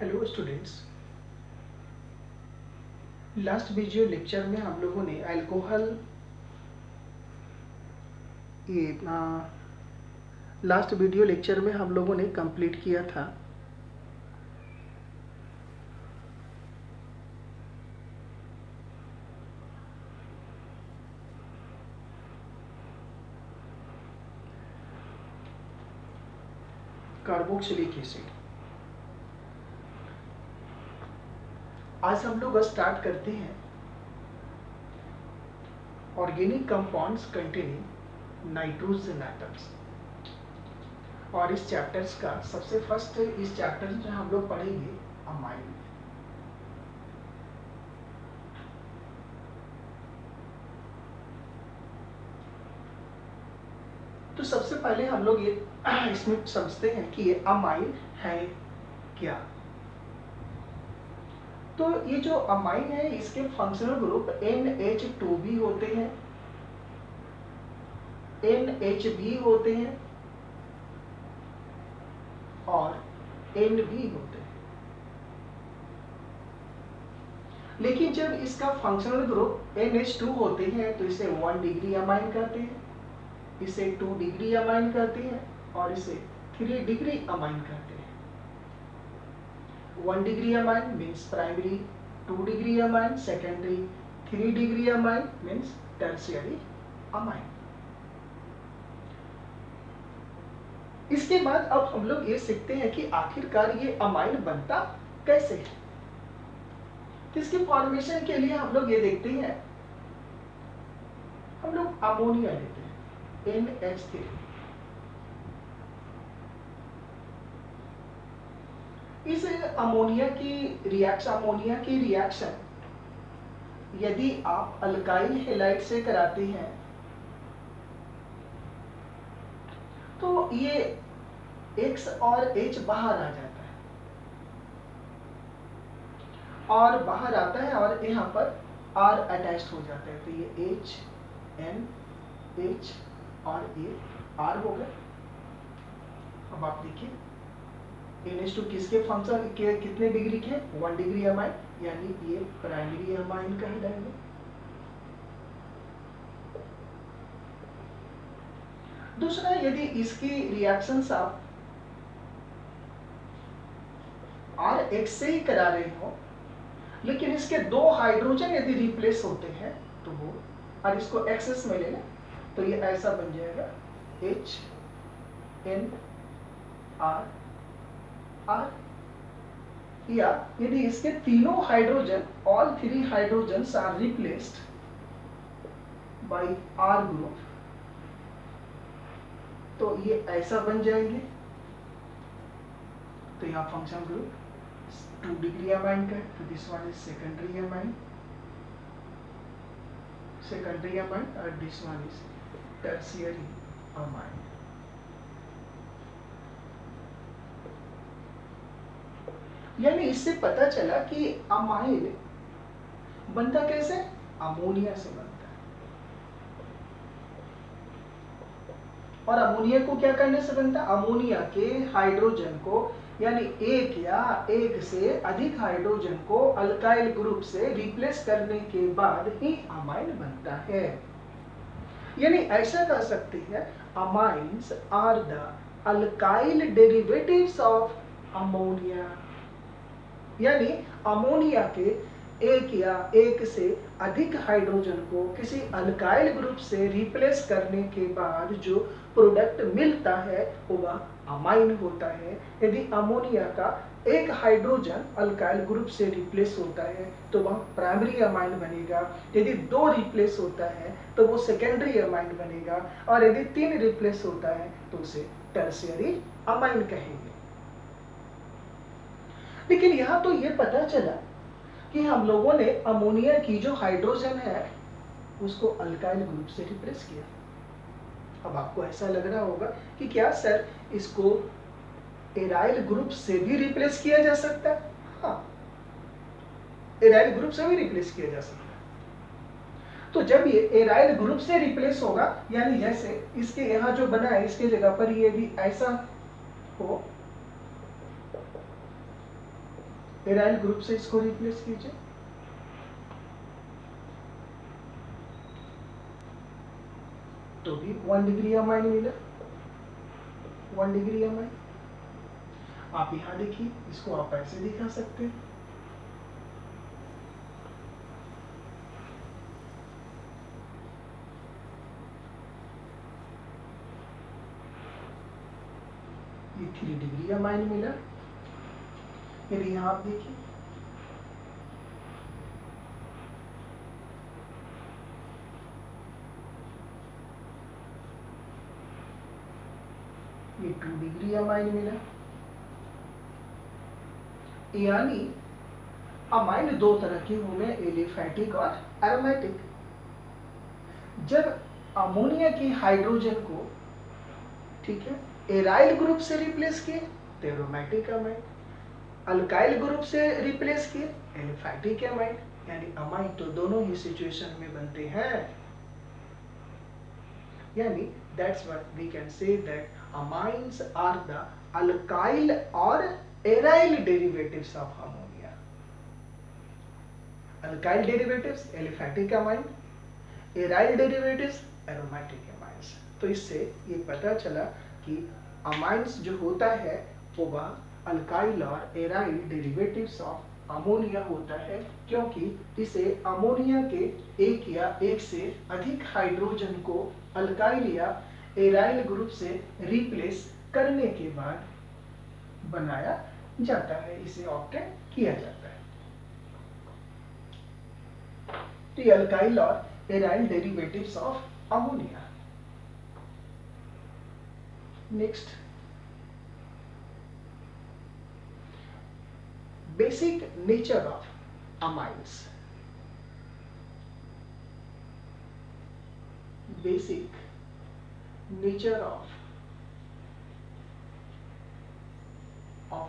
Hello students. Last video lecture में हम लोगों ने अल्कोहल ये लास्ट वीडियो लेक्चर में हम लोगों ने कंप्लीट किया था कार्बोक्सिलिक एसिड। आज हम लोग स्टार्ट करते हैं organic compounds containing nitrogen atoms. और इस चैप्टर्स का सबसे फर्स्ट इस चैप्टर में हम लोग पढ़ेंगे अमाइन। तो सबसे पहले हम लोग ये इसमें समझते हैं कि ये अमाइन है क्या। तो ये जो अमाइन है इसके फंक्शनल ग्रुप NH2 भी होते हैं, NH भी होते हैं और N भी होते हैं। लेकिन जब इसका फंक्शनल ग्रुप NH2 होते हैं तो इसे 1 डिग्री अमाइन कहते हैं, इसे 2 डिग्री अमाइन कहते हैं और इसे 3 डिग्री अमाइन कहते हैं। 1 degree amine means primary, 2 degree amine secondary, 3 degree amine means tertiary amine. इसके बाद अब हम लोग ये सीखते हैं कि आखिरकार ये अमाइन बनता कैसे है। इसकी फॉर्मेशन के लिए हम लोग ये देखते हैं, हम लोग अमोनिया लेते हैं NH3। इस अमोनिया की रिएक्शन यदि आप अल्काइल हैलाइड से कराते हैं तो ये X और H बाहर आ जाता है और बाहर आता है और यहाँ पर R अटैच्ड हो जाता है। तो ये H N H और ये R हो गया। अब आप देखिए NH2 किसके फंक्शन के कितने डिग्री के, 1 डिग्री अमाइन, यानी ये प्राइमरी अमाइन कहलाएंगे। दूसरा, यदि इसकी रिएक्शंस आप RH से ही करा रहे हो लेकिन इसके 2 हाइड्रोजन यदि रिप्लेस होते हैं तो वो, और इसको एक्सेस में ले लें तो ये ऐसा बन जाएगा H N R R। या यदि इसके तीनों hydrogen, all 3 hydrogens are replaced by R group तो ये ऐसा बन जाएंगे। तो यहाँ फंक्शन ग्रुप 2 डिग्री अमाइन का है, तो this one is secondary amine और this one is tertiary amine. यानी इससे पता चला कि अमाइन बनता कैसे, अमोनिया से बनता है। और अमोनिया को क्या करने से बनता है, अमोनिया के हाइड्रोजन को, यानी एक या एक से अधिक हाइड्रोजन को अल्काइल ग्रुप से रिप्लेस करने के बाद ही अमाइन बनता है। यानी ऐसा कह सकते हैं, amines are the alkyl derivatives of ammonia. यानी अमोनिया के एक या एक से अधिक हाइड्रोजन को किसी अल्काइल ग्रुप से रिप्लेस करने के बाद जो प्रोडक्ट मिलता है वह अमाइन होता है। यदि अमोनिया का एक हाइड्रोजन अल्काइल ग्रुप से रिप्लेस होता है तो वह प्राइमरी अमाइन बनेगा, यदि 2 रिप्लेस होता है तो वो सेकेंडरी अमाइन बनेगा, और यदि 3 रिप्लेस होता है तो उसे टर्शियरी अमाइन कहेंगे। लेकिन यहाँ तो ये पता चला कि हम लोगों ने अमोनिया की जो हाइड्रोजन है उसको अल्काइल ग्रुप से रिप्लेस किया। अब आपको ऐसा लग रहा होगा कि क्या सर इसको एराइल ग्रुप से भी रिप्लेस किया जा सकता है। हाँ, एराइल ग्रुप से भी रिप्लेस किया जा सकता है। तो जब ये एराइल ग्रुप से रिप्लेस होगा, यानी जैसे इसके यहाँ जो बना है इसके जगह पर ये भी ऐसा हो, एराइल ग्रुप से इसको रिप्लेस कीजिए। तो भी 1 डिग्री अमाइन मिला, 1 डिग्री अमाइन। आप यहां देखिए, इसको आप ऐसे दिखा सकते हैं, ये 3 डिग्री अमाइन मिला। फिर यहां आप देखिए, ये 2 डिग्री अमाइन मिला। यानी अमाइन दो तरह के हो गए, एलिफैटिक और एरोमेटिक। जब अमोनिया की हाइड्रोजन को, ठीक है, एराइल ग्रुप से रिप्लेस किए तो एरोमेटिक अमाइन, अल्काइल ग्रुप से रिप्लेस किए एलिफैटिक अमाइन। यानी अमाइन तो दोनों ही सिचुएशन में बनते हैं। यानी that's what we can say that amines are the alkyl और aryl derivatives of ammonia. Alkyl derivatives aliphatic amine, aryl derivatives aromatic amines. तो इससे ये पता चला कि अमाइंस जो होता है वो वह अल्काइल और एराइल डेरिवेटिव्स ऑफ अमोनिया होता है, क्योंकि इसे अमोनिया के एक या एक से अधिक हाइड्रोजन को अल्काइल या एराइल ग्रुप से रिप्लेस करने के बाद बनाया जाता है, इसे ऑब्टेन किया जाता है। तो ये अल्काइल और aryl derivatives of ammonia. Next, basic nature of amines. Basic nature of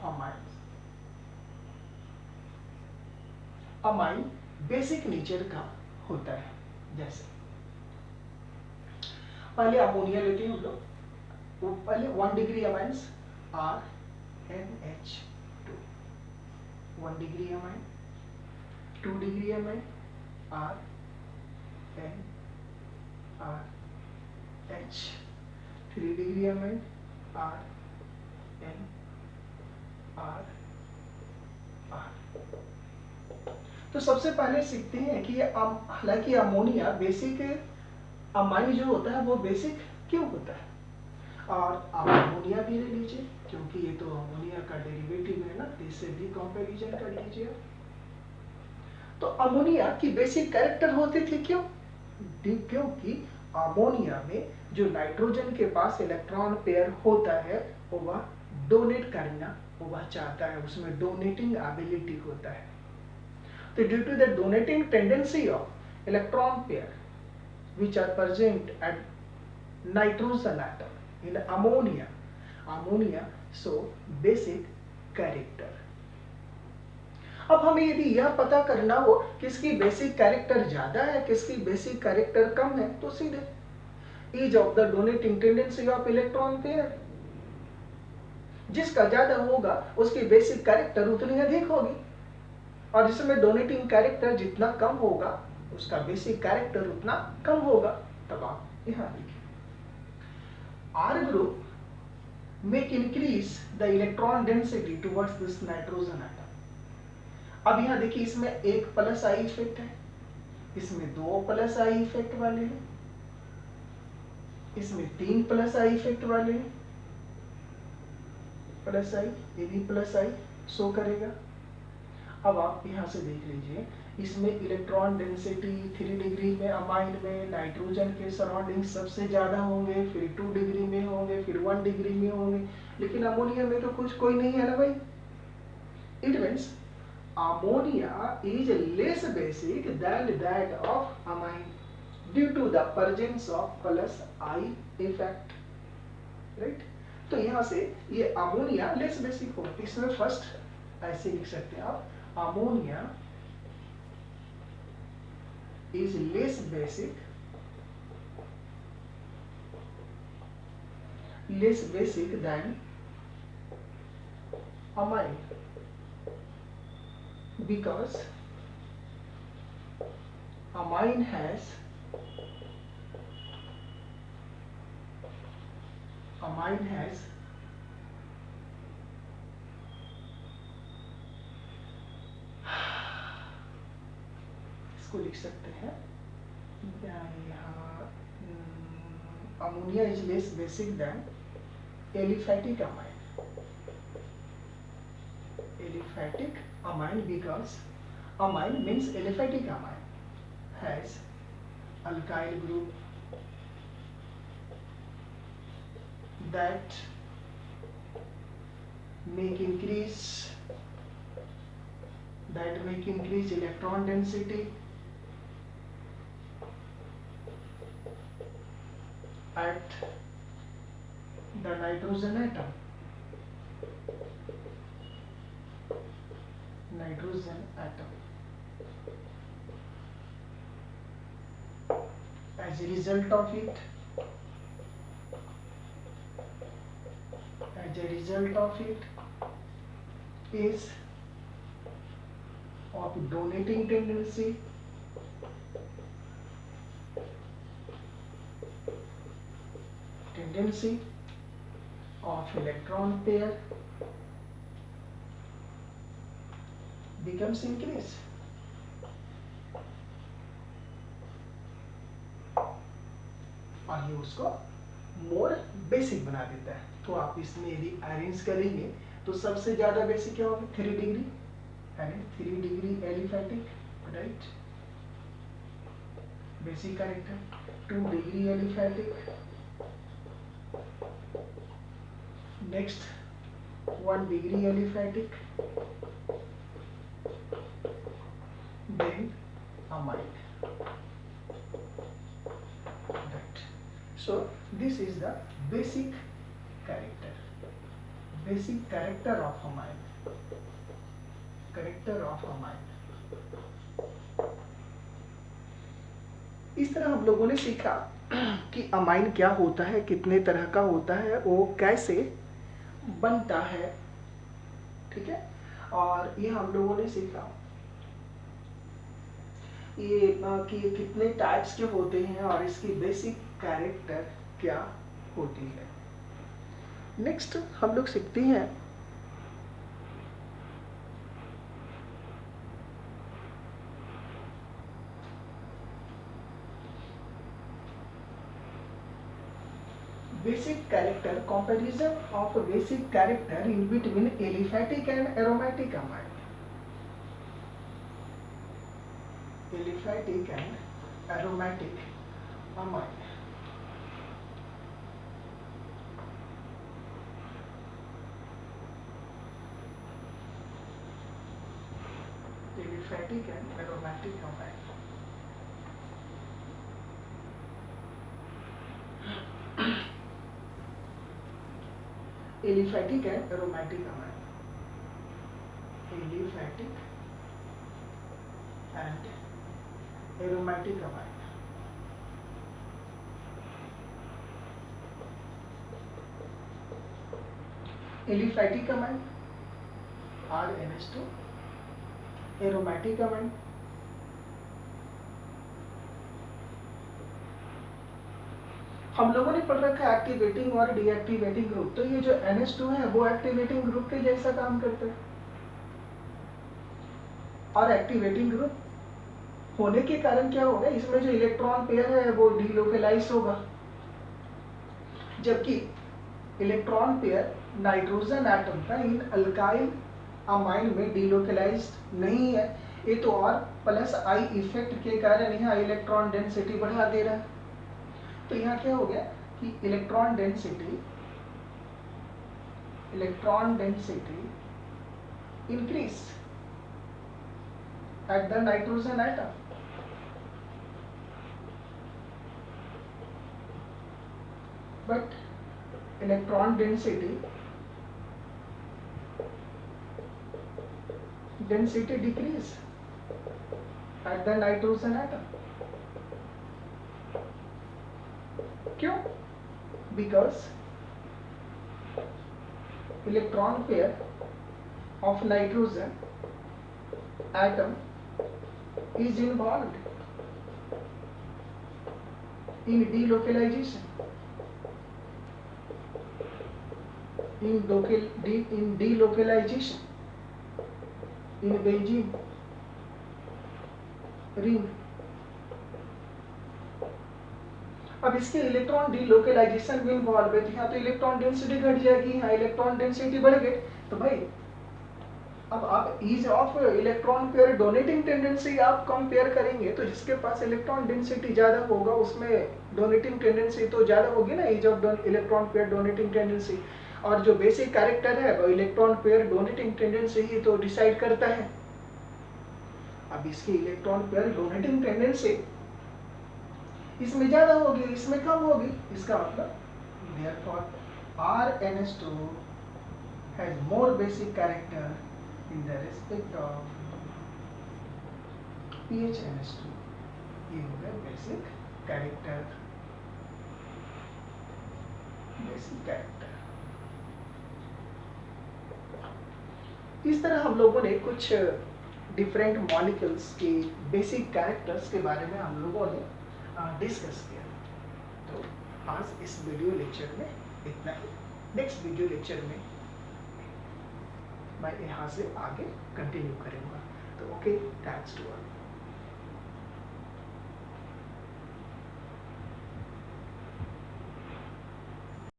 amines. Amine basic nature का होता है। जैसे पहले अमोनिया लेते हैं हम लोग, पहले 1 degree amines RNH2, 1 degree amine, 2 degree amine RNRH, 3 degree amine RNRR। तो सबसे पहले सीखते हैं कि हालांकि अमोनिया बेसिक अमाइन जो होता है वो बेसिक क्यों होता है। और आप अमोनिया भी ले लीजिए, क्योंकि ये तो अमोनिया का डेरिवेटिव है ना, इससे भी कंपैरिजन कर लीजिए। तो अमोनिया की बेसिक कैरेक्टर होती थी क्यों? क्योंकि अमोनिया में जो नाइट्रोजन के पास इलेक्ट्रॉन पेयर होता है वो वह डोनेट करना वह चाहता है, उसमें डोनेटिंग एबिलिटी होता है। तो due to the donating tendency of electron pair which are present at nitrogen atom in ammonia so basic character। अब हमें यदि यह पता करना हो किसकी बेसिक कैरेक्टर ज्यादा है, किसकी बेसिक कैरेक्टर कम है, तो सीधे is of the donating tendency of electron pair, जिसका ज्यादा होगा उसकी बेसिक कैरेक्टर उतनी अधिक होगी, और जिसमें डोनेटिंग कैरेक्टर जितना कम होगा उसका बेसिक कैरेक्टर उतना कम होगा। तब आप यहां देखिए, R group may increase the electron density towards this nitrogen atom। अब यहां देखिए, इसमें एक प्लस आई इफेक्ट है, इसमें 2 प्लस आई इफेक्ट वाले हैं, इसमें 3 प्लस आई इफेक्ट वाले हैं, प्लस आई, ये भी प्लस आई शो करेगा। अब आप यहां से देख लीजिए, इसमें इलेक्ट्रॉन डेंसिटी 3 डिग्री में अमाइन में नाइट्रोजन के सराउंडिंग सबसे ज्यादा होंगे, फिर 2 डिग्री में होंगे, फिर 1 डिग्री में होंगे, लेकिन अमोनिया में तो कुछ कोई नहीं है ना भाई। It means ammonia is less basic than that of amine due to the presence of plus I effect, right. तो यहां से ये अमोनिया लेस बेसिक हो, इसमें फर्स्ट ऐसे लिख सकते हैं आप, ammonia is less basic than amine। because amine has इसको लिख सकते हैं यहाँ ammonia is less basic than aliphatic amine because amine means aliphatic amine has alkyl group that make increase electron density at the nitrogen atom. As a result of it, is of donating tendency, of electron pair becomes increased. और ये उसको मोर basic बना देता है। तो आप इसमें यदि अरेंज करेंगे तो सबसे ज्यादा बेसिक क्या होगा 3 डिग्री, यानी 3 degree aliphatic, right, basic character 2 degree aliphatic, next 1 degree aliphatic, then amine. Right. So this is the basic character of amine. इस तरह हम लोगों ने सीखा कि अमाइन क्या होता है, कितने तरह का होता है, वो कैसे बनता है, ठीक है। और ये हम लोगों ने सीखा ये कि ये कितने टाइप्स के होते हैं और इसकी बेसिक कैरेक्टर क्या होती है। नेक्स्ट हम लोग सीखते हैं basic character, comparison of basic character in between aliphatic and aromatic amine. Aliphatic and aromatic amine. Aliphatic and aromatic amine. Aliphatic and aromatic amine. Aliphatic and aromatic amine. Aliphatic amine RNH2, aromatic amine हम लोगों ने पढ़ रखा है activating और deactivating group. तो ये जो NH2 है वो एक्टिवेटिंग ग्रुप के जैसा काम करता है और एक्टिवेटिंग ग्रुप होने के कारण क्या होगा, इसमें जो इलेक्ट्रॉन पेयर है वो डीलोकलाइज होगा, जबकि इलेक्ट्रॉन पेयर नाइट्रोजन एटम का इन अल्काइल अमाइन में डीलोकलाइज्ड नहीं है। ये तो और प्लस आई इफेक्ट के कारण यहाँ इलेक्ट्रॉन डेंसिटी बढ़ा दे रहा है। तो यहाँ क्या हो गया कि electron density increase at the nitrogen atom, but electron density decrease at the nitrogen atom. क्यों? Because electron pair of nitrogen atom is involved in delocalization, in delocalization in Beijing ring. अब इसके इलेक्ट्रॉन डिलोकलाइजेशन में involve है, तो यहाँ तो electron density घट जाएगी, यहाँ इलेक्ट्रॉन डेंसिटी बढ़ गई, तो भाई अब आप ease of electron pair donating tendency आप कंपेयर करेंगे, तो जिसके पास इलेक्ट्रॉन डेंसिटी ज्यादा होगा उसमें डोनेटिंग टेंडेंसी तो ज्यादा होगी ना, ease of electron pair donating tendency. और जो बेसिक कैरेक्टर है वो इलेक्ट्रॉन पेयर डोनेटिंग टेंडेंसी ही तो डिसाइड करता है। अब इसकी इलेक्ट्रॉन पेयर डोनेटिंग टेंडेंसी इसमें ज्यादा होगी, इसमें कम होगी, इसका मतलब therefore RnH2 has more basic character in the respect of PHNH2। ये हो गया बेसिक कैरेक्टर, बेसिक कैरेक्टर। इस तरह हम लोगों ने कुछ डिफरेंट मॉलिक्यूल्स के बेसिक कैरेक्टर्स के बारे में हम लोगों ने डिस्कस किया। तो आज इस वीडियो लेक्चर में इतना ही। नेक्स्ट वीडियो लेक्चर में मैं यहाँ से आगे कंटिन्यू करूँगा। तो ओके, थैंक्स टू ऑल।